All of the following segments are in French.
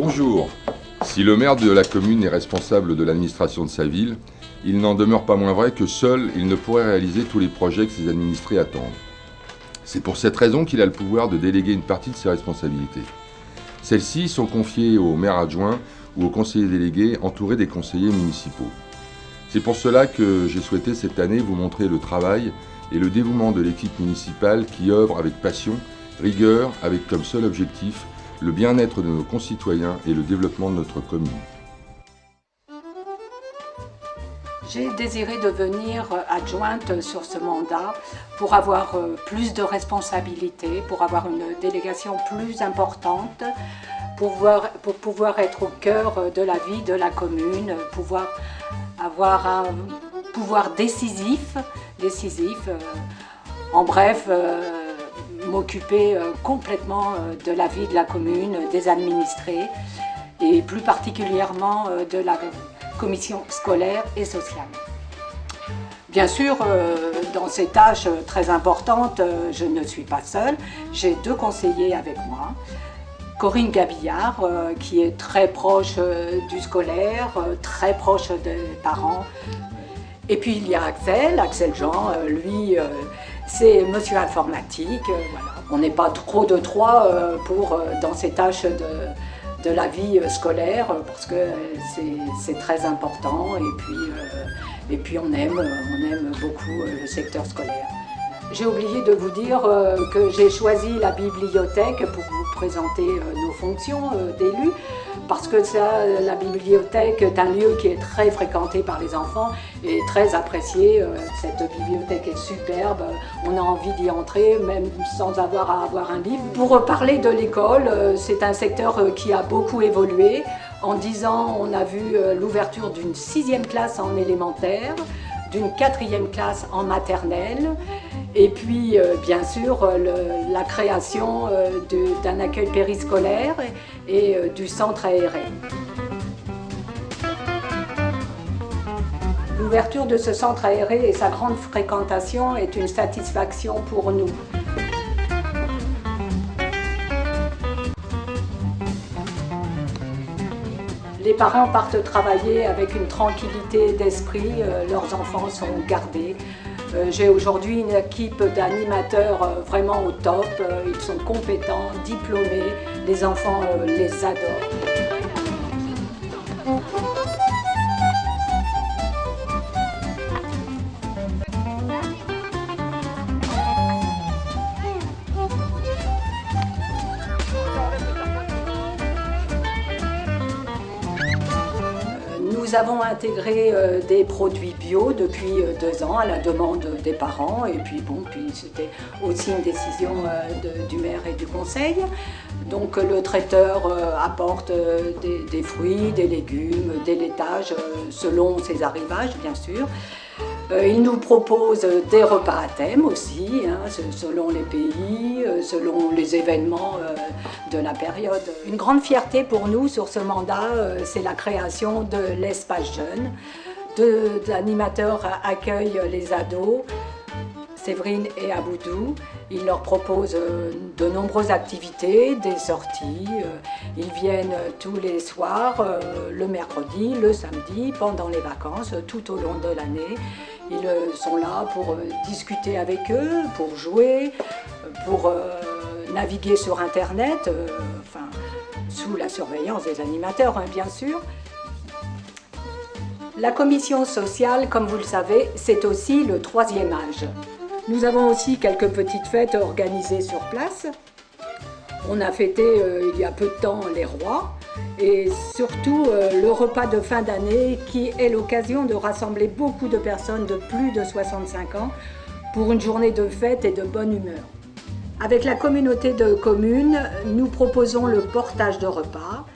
Bonjour. Si le maire de la commune est responsable de l'administration de sa ville, il n'en demeure pas moins vrai que seul, il ne pourrait réaliser tous les projets que ses administrés attendent. C'est pour cette raison qu'il a le pouvoir de déléguer une partie de ses responsabilités. Celles-ci sont confiées au maire adjoint ou aux conseillers délégués entourés des conseillers municipaux. C'est pour cela que j'ai souhaité cette année vous montrer le travail et le dévouement de l'équipe municipale qui œuvre avec passion, rigueur, avec comme seul objectif le bien-être de nos concitoyens et le développement de notre commune. J'ai désiré devenir adjointe sur ce mandat pour avoir plus de responsabilités, pour avoir une délégation plus importante, pour pouvoir être au cœur de la vie de la commune, pouvoir avoir un pouvoir décisif, en bref, m'occuper complètement de la vie de la commune, des administrés et plus particulièrement de la commission scolaire et sociale. Bien sûr, dans ces tâches très importantes, je ne suis pas seule. J'ai deux conseillers avec moi. Corinne Gabillard, qui est très proche du scolaire, très proche des parents. Et puis il y a Axel Jean, lui, c'est monsieur informatique. Voilà. On n'est pas trop de trois dans ces tâches de la vie scolaire, parce que c'est très important et puis on aime beaucoup le secteur scolaire. J'ai oublié de vous dire que j'ai choisi la bibliothèque pour vous présenter nos fonctions d'élus, parce que la bibliothèque est un lieu qui est très fréquenté par les enfants et très apprécié. Cette bibliothèque est superbe, on a envie d'y entrer même sans avoir à avoir un livre. Pour parler de l'école, c'est un secteur qui a beaucoup évolué. En 10 ans, on a vu l'ouverture d'une 6e classe en élémentaire, d'une 4e classe en maternelle, et puis bien sûr la création d'un accueil périscolaire et du centre aéré. L'ouverture de ce centre aéré et sa grande fréquentation est une satisfaction pour nous. Les parents partent travailler avec une tranquillité d'esprit, leurs enfants sont gardés. J'ai aujourd'hui une équipe d'animateurs vraiment au top, ils sont compétents, diplômés, les enfants les adorent. Nous avons intégré des produits bio depuis 2 ans à la demande des parents, et puis c'était aussi une décision du maire et du conseil. Donc le traiteur apporte des fruits, des légumes, des laitages selon ses arrivages bien sûr. Il nous propose des repas à thème aussi, selon les pays, selon les événements de la période. Une grande fierté pour nous sur ce mandat, c'est la création de l'espace jeune. Deux animateurs accueillent les ados, Séverine et Aboudou. Ils leur proposent de nombreuses activités, des sorties. Ils viennent tous les soirs, le mercredi, le samedi, pendant les vacances, tout au long de l'année. Ils sont là pour discuter avec eux, pour jouer, pour naviguer sur Internet, sous la surveillance des animateurs, bien sûr. La commission sociale, comme vous le savez, c'est aussi le 3e âge. Nous avons aussi quelques petites fêtes organisées sur place. On a fêté il y a peu de temps les rois et surtout le repas de fin d'année qui est l'occasion de rassembler beaucoup de personnes de plus de 65 ans pour une journée de fête et de bonne humeur. Avec la communauté de communes, nous proposons le portage de repas.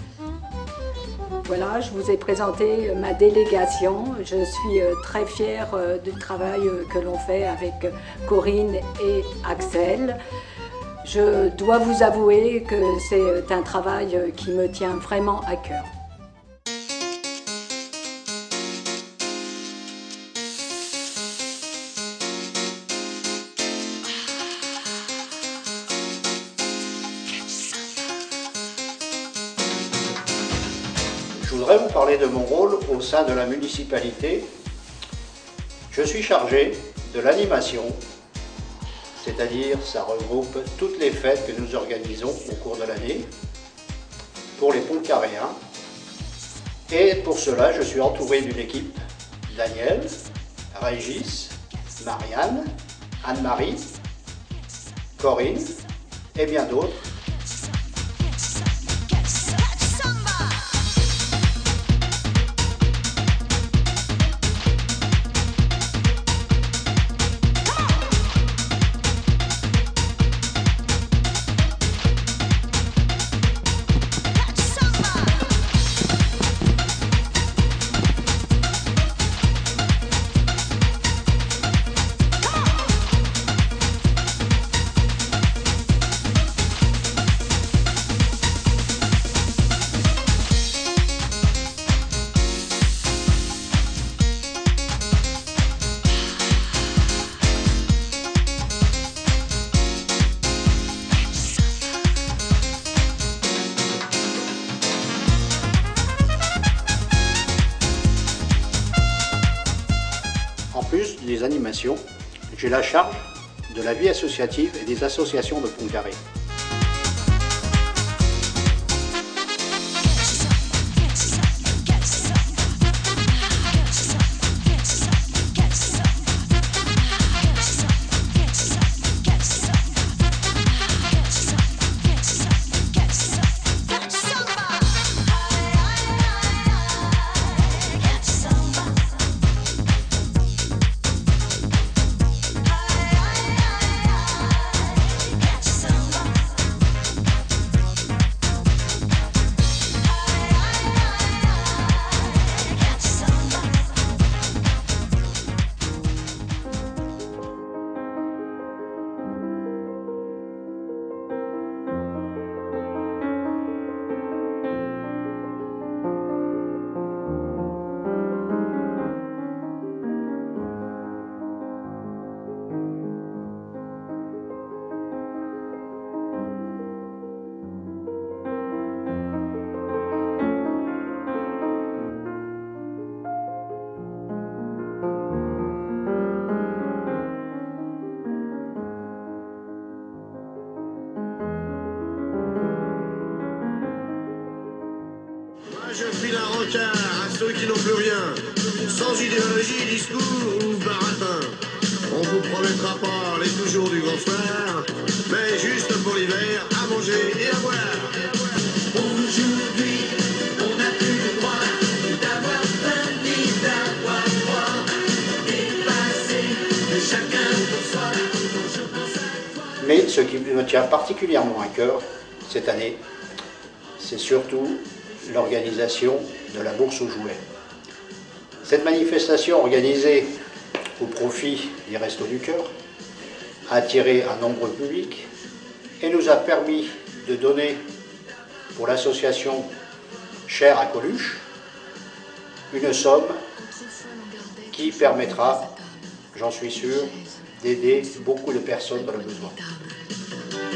Voilà, je vous ai présenté ma délégation. Je suis très fière du travail que l'on fait avec Corinne et Axel. Je dois vous avouer que c'est un travail qui me tient vraiment à cœur. voudrais vous parler de mon rôle au sein de la municipalité. Je suis chargé de l'animation, c'est-à-dire ça regroupe toutes les fêtes que nous organisons au cours de l'année pour les Pontcarréens. Et pour cela, je suis entouré d'une équipe: Daniel, Régis, Marianne, Anne-Marie, Corinne et bien d'autres. En plus des animations, j'ai la charge de la vie associative et des associations de Pontcarré. Je file un rencard à ceux qui n'ont plus rien, sans idéologie, discours ou baratin. On vous promettra pas les toujours du grand soir, mais juste pour l'hiver, à manger et à boire. Aujourd'hui, on n'a plus le droit d'avoir faim ni d'avoir froid. Dépassé, mais chacun pour soi. Je pense à toi. Mais ce qui me tient particulièrement à cœur cette année, c'est surtout l'organisation de la bourse aux jouets. Cette manifestation organisée au profit des Restos du Cœur a attiré un nombreux public et nous a permis de donner pour l'association Chère à Coluche une somme qui permettra, j'en suis sûr, d'aider beaucoup de personnes dans le besoin.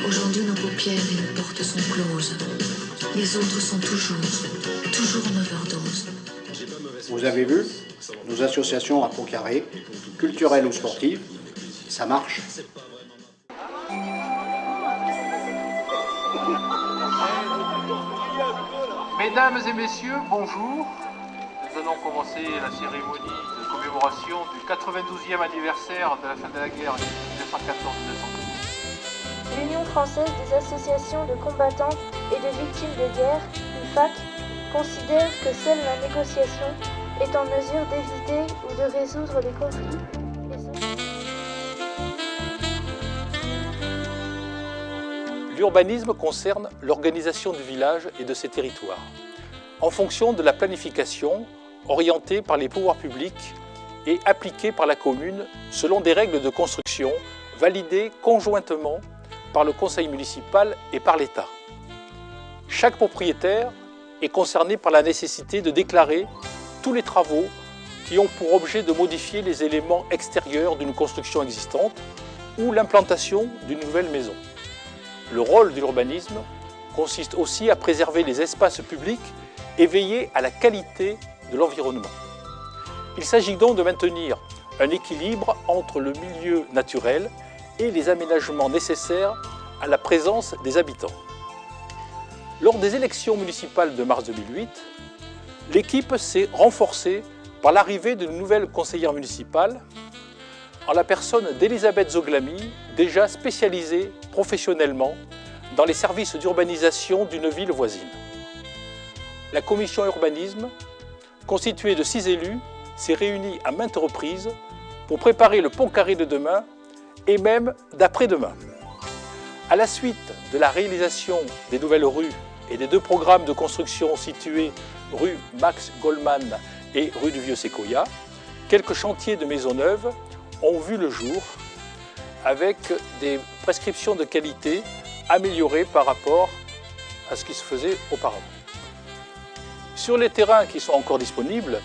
Aujourd'hui, nos paupières et nos portes sont closes. Les autres sont toujours en overdose. Vous avez vu, nos associations à Pontcarré, culturelles ou sportives, ça marche. Mesdames et messieurs, bonjour. Nous allons commencer la cérémonie de commémoration du 92e anniversaire de la fin de la guerre 1914-1918. L'Union française des associations de combattants et de victimes de guerre, UFAC, considère que seule la négociation est en mesure d'éviter ou de résoudre les conflits. L'urbanisme concerne l'organisation du village et de ses territoires, en fonction de la planification orientée par les pouvoirs publics et appliquée par la commune selon des règles de construction validées conjointement par le conseil municipal et par l'État. Chaque propriétaire est concerné par la nécessité de déclarer tous les travaux qui ont pour objet de modifier les éléments extérieurs d'une construction existante ou l'implantation d'une nouvelle maison. Le rôle de l'urbanisme consiste aussi à préserver les espaces publics et veiller à la qualité de l'environnement. Il s'agit donc de maintenir un équilibre entre le milieu naturel et les aménagements nécessaires à la présence des habitants. Lors des élections municipales de mars 2008, l'équipe s'est renforcée par l'arrivée d'une nouvelle conseillère municipale en la personne d'Elisabeth Zoglami, déjà spécialisée professionnellement dans les services d'urbanisation d'une ville voisine. La commission urbanisme, constituée de 6 élus, s'est réunie à maintes reprises pour préparer le pont carré de demain et même d'après-demain. À la suite de la réalisation des nouvelles rues et des 2 programmes de construction situés rue Max Goldman et rue du Vieux-Séquoia, quelques chantiers de maisons neuves ont vu le jour avec des prescriptions de qualité améliorées par rapport à ce qui se faisait auparavant. Sur les terrains qui sont encore disponibles,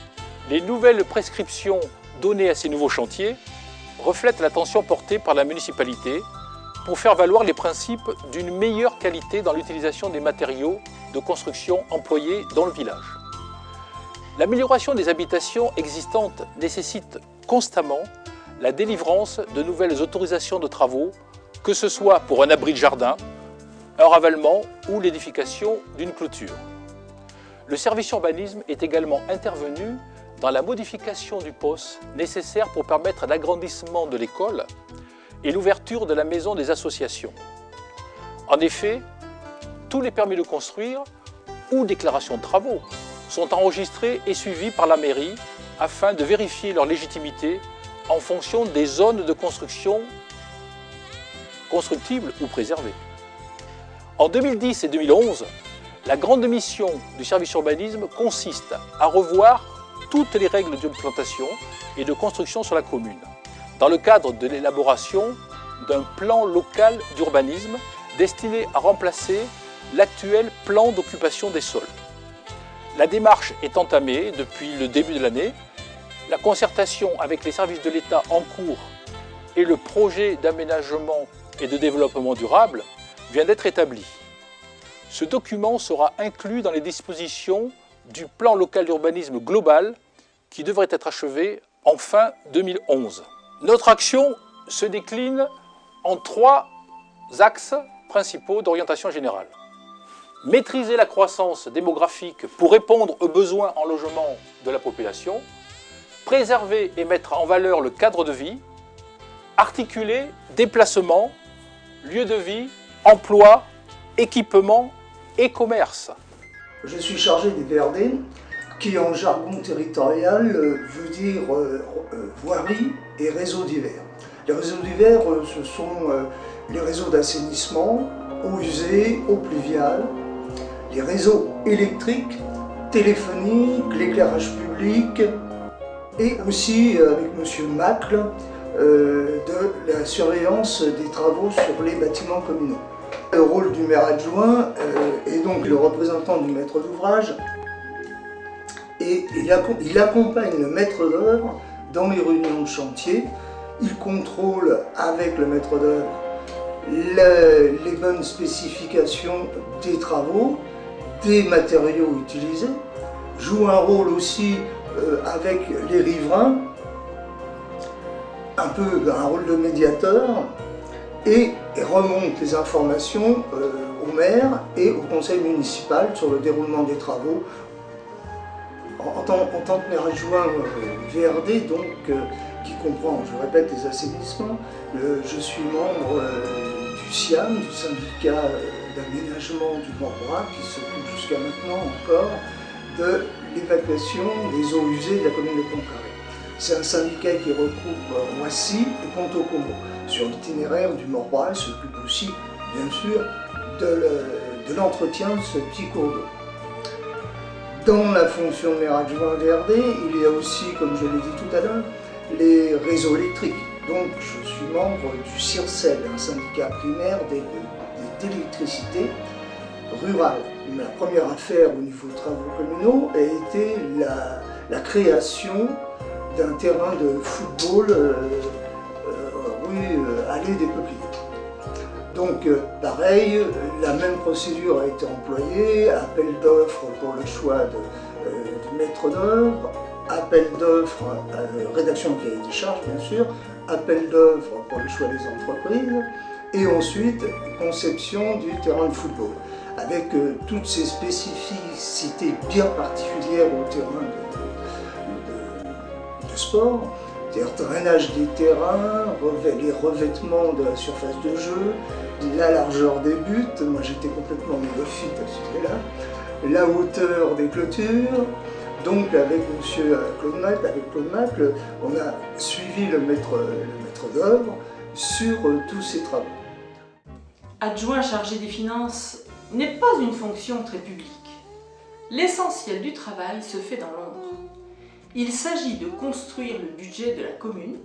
les nouvelles prescriptions données à ces nouveaux chantiers reflètent l'attention portée par la municipalité pour faire valoir les principes d'une meilleure qualité dans l'utilisation des matériaux de construction employés dans le village. L'amélioration des habitations existantes nécessite constamment la délivrance de nouvelles autorisations de travaux, que ce soit pour un abri de jardin, un ravalement ou l'édification d'une clôture. Le service urbanisme est également intervenu dans la modification du POS nécessaire pour permettre l'agrandissement de l'école et l'ouverture de la maison des associations. En effet, tous les permis de construire ou déclarations de travaux sont enregistrés et suivis par la mairie afin de vérifier leur légitimité en fonction des zones de construction constructibles ou préservées. En 2010 et 2011, la grande mission du service urbanisme consiste à revoir toutes les règles d'implantation et de construction sur la commune, dans le cadre de l'élaboration d'un plan local d'urbanisme destiné à remplacer l'actuel plan d'occupation des sols. La démarche est entamée depuis le début de l'année. La concertation avec les services de l'État en cours et le projet d'aménagement et de développement durable vient d'être établi. Ce document sera inclus dans les dispositions du plan local d'urbanisme global qui devrait être achevé en fin 2011. Notre action se décline en 3 axes principaux d'orientation générale. Maîtriser la croissance démographique pour répondre aux besoins en logement de la population, préserver et mettre en valeur le cadre de vie, articuler déplacement, lieu de vie, emploi, équipement et commerce. Je suis chargé des VRD, qui en jargon territorial veut dire voirie et réseaux divers. Les réseaux divers, ce sont les réseaux d'assainissement, eau usée, eau pluviale, les réseaux électriques, téléphoniques, l'éclairage public, et aussi avec M. Macle, de la surveillance des travaux sur les bâtiments communaux. Le rôle du maire adjoint est donc le représentant du maître d'ouvrage, et il accompagne le maître d'œuvre dans les réunions de chantier. Il contrôle avec le maître d'œuvre les bonnes spécifications des travaux, des matériaux utilisés, joue un rôle aussi avec les riverains, un peu un rôle de médiateur, et remonte les informations au maire et au conseil municipal sur le déroulement des travaux. En tant que maire adjoint VRD, donc, qui comprend, je répète, les assainissements, je suis membre du SIAM, du syndicat d'aménagement du Morbois, qui s'occupe jusqu'à maintenant encore de l'évacuation des eaux usées de la commune de Pont-Carré. C'est un syndicat qui regroupe Roissy et Pont-au-Combo. Sur l'itinéraire du Morbois, il s'occupe aussi, bien sûr, de l'entretien de ce petit cours d'eau. Dans la fonction de maire adjoint VRD, il y a aussi, comme je l'ai dit tout à l'heure, les réseaux électriques. Donc je suis membre du CIRCEL, un syndicat primaire d'électricité rurale. La première affaire au niveau de travaux communaux a été la création d'un terrain de football rue Allée des Peupliers. Donc pareil, la même procédure a été employée, appel d'offres pour le choix du maître d'œuvre, appel d'offres, rédaction de cahier des charges bien sûr, appel d'offres pour le choix des entreprises, et ensuite conception du terrain de football, avec toutes ces spécificités bien particulières au terrain de sport, c'est-à-dire drainage des terrains, les revêtements de la surface de jeu, la largeur des buts, moi j'étais complètement néophyte à ce sujet-là, la hauteur des clôtures. Donc avec Claude Mac, on a suivi le maître d'œuvre sur tous ces travaux. Adjoint chargé des finances n'est pas une fonction très publique. L'essentiel du travail se fait dans l'ombre. Il s'agit de construire le budget de la commune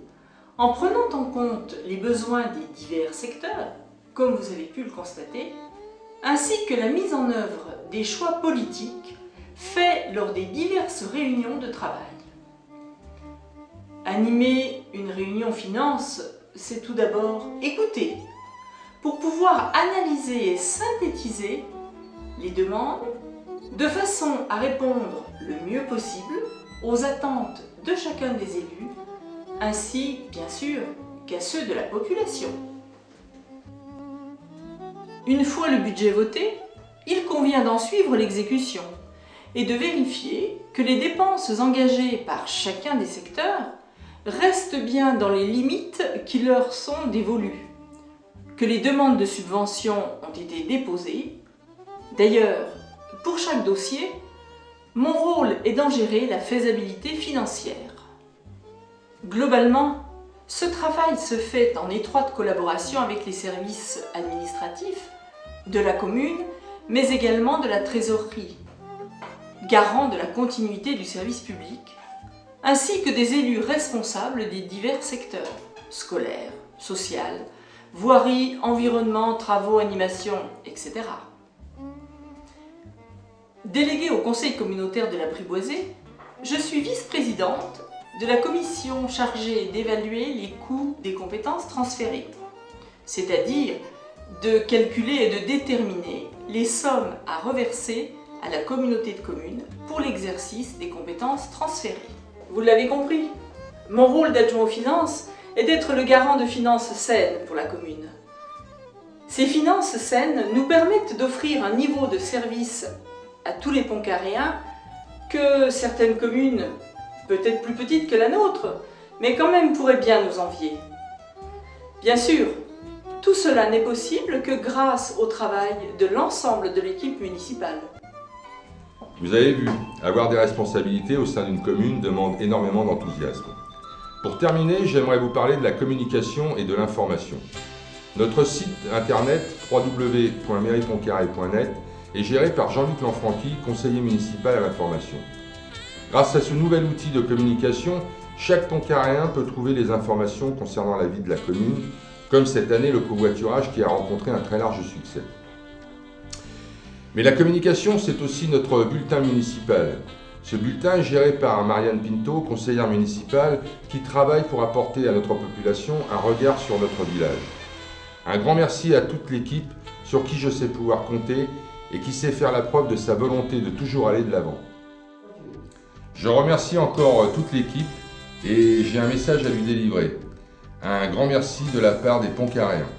en prenant en compte les besoins des divers secteurs, comme vous avez pu le constater, ainsi que la mise en œuvre des choix politiques faits lors des diverses réunions de travail. Animer une réunion finance, c'est tout d'abord écouter, pour pouvoir analyser et synthétiser les demandes de façon à répondre le mieux possible aux attentes de chacun des élus, ainsi bien sûr qu'à ceux de la population. Une fois le budget voté, il convient d'en suivre l'exécution et de vérifier que les dépenses engagées par chacun des secteurs restent bien dans les limites qui leur sont dévolues, que les demandes de subvention ont été déposées. D'ailleurs, pour chaque dossier, mon rôle est d'en gérer la faisabilité financière. Globalement, ce travail se fait en étroite collaboration avec les services administratifs de la commune, mais également de la trésorerie, garant de la continuité du service public, ainsi que des élus responsables des divers secteurs, scolaires, social, voirie, environnement, travaux, animation, etc. Déléguée au conseil communautaire de l'Apprivoisé, je suis vice-présidente de la commission chargée d'évaluer les coûts des compétences transférées, c'est-à-dire de calculer et de déterminer les sommes à reverser à la communauté de communes pour l'exercice des compétences transférées. Vous l'avez compris, mon rôle d'adjoint aux finances est d'être le garant de finances saines pour la commune. Ces finances saines nous permettent d'offrir un niveau de service à tous les Pontcarréens que certaines communes, peut-être plus petites que la nôtre, mais quand même pourraient bien nous envier. Bien sûr, tout cela n'est possible que grâce au travail de l'ensemble de l'équipe municipale. Vous avez vu, avoir des responsabilités au sein d'une commune demande énormément d'enthousiasme. Pour terminer, j'aimerais vous parler de la communication et de l'information. Notre site internet www.mairie-pontcarré.net est géré par Jean-Luc Lanfranchi, conseiller municipal à l'information. Grâce à ce nouvel outil de communication, chaque Pontcarréen peut trouver les informations concernant la vie de la commune, comme cette année le covoiturage qui a rencontré un très large succès. Mais la communication, c'est aussi notre bulletin municipal. Ce bulletin est géré par Marianne Pinto, conseillère municipale, qui travaille pour apporter à notre population un regard sur notre village. Un grand merci à toute l'équipe sur qui je sais pouvoir compter et qui sait faire la preuve de sa volonté de toujours aller de l'avant. Je remercie encore toute l'équipe et j'ai un message à lui délivrer. Un grand merci de la part des Pontcarréens.